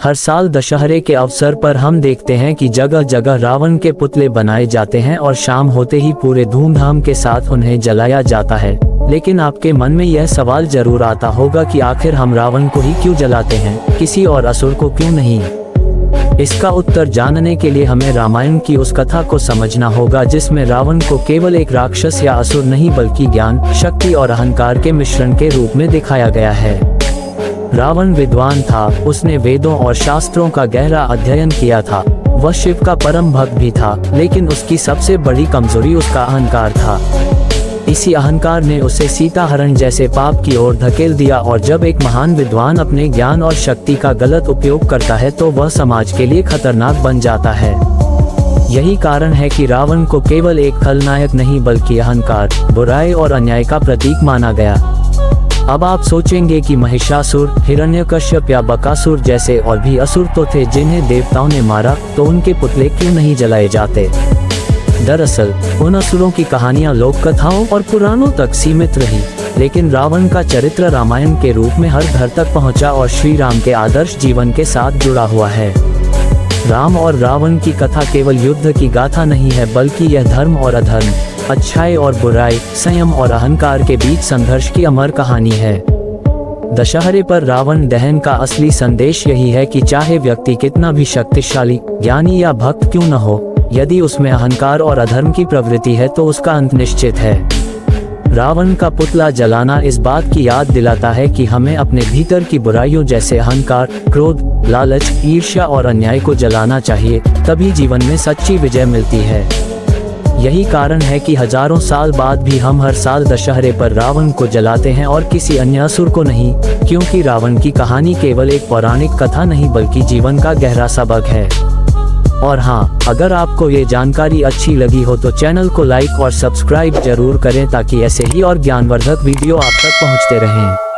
हर साल दशहरे के अवसर पर हम देखते हैं कि जगह जगह रावण के पुतले बनाए जाते हैं और शाम होते ही पूरे धूमधाम के साथ उन्हें जलाया जाता है। लेकिन आपके मन में यह सवाल जरूर आता होगा कि आखिर हम रावण को ही क्यों जलाते हैं, किसी और असुर को क्यों नहीं? इसका उत्तर जानने के लिए हमें रामायण की उस कथा को समझना होगा जिसमें रावण को केवल एक राक्षस या असुर नहीं बल्कि ज्ञान, शक्ति और अहंकार के मिश्रण के रूप में दिखाया गया है। रावण विद्वान था, उसने वेदों और शास्त्रों का गहरा अध्ययन किया था। वह शिव का परम भक्त भी था, लेकिन उसकी सबसे बड़ी कमजोरी उसका अहंकार था। इसी अहंकार ने उसे सीता हरण जैसे पाप की ओर धकेल दिया और जब एक महान विद्वान अपने ज्ञान और शक्ति का गलत उपयोग करता है तो वह समाज के लिए खतरनाक बन जाता है। यही कारण है कि रावण को केवल एक खलनायक नहीं बल्कि अहंकार, बुराई और अन्याय का प्रतीक माना गया। अब आप सोचेंगे कि महिषासुर, हिरण्यकश्यप या बकासुर जैसे और भी असुर तो थे जिन्हें देवताओं ने मारा, तो उनके पुतले क्यों नहीं जलाए जाते? दरअसल उन असुरों की कहानियां लोक कथाओं और पुराणों तक सीमित रही, लेकिन रावण का चरित्र रामायण के रूप में हर घर तक पहुंचा और श्री राम के आदर्श जीवन के साथ जुड़ा हुआ है। राम और रावण की कथा केवल युद्ध की गाथा नहीं है, बल्कि यह धर्म और अधर्म, अच्छाई और बुराई, संयम और अहंकार के बीच संघर्ष की अमर कहानी है। दशहरे पर रावण दहन का असली संदेश यही है कि चाहे व्यक्ति कितना भी शक्तिशाली, ज्ञानी या भक्त क्यों न हो, यदि उसमें अहंकार और अधर्म की प्रवृत्ति है तो उसका अंत निश्चित है। रावण का पुतला जलाना इस बात की याद दिलाता है कि हमें अपने भीतर की बुराइयों जैसे अहंकार, क्रोध, लालच, ईर्ष्या और अन्याय को जलाना चाहिए, तभी जीवन में सच्ची विजय मिलती है। यही कारण है कि हजारों साल बाद भी हम हर साल दशहरे पर रावण को जलाते हैं और किसी अन्य असुर को नहीं, क्योंकि रावण की कहानी केवल एक पौराणिक कथा नहीं बल्कि जीवन का गहरा सबक है। और हाँ, अगर आपको ये जानकारी अच्छी लगी हो तो चैनल को लाइक और सब्सक्राइब जरूर करें ताकि ऐसे ही और ज्ञानवर्धक वीडियो आप तक पहुंचते रहें।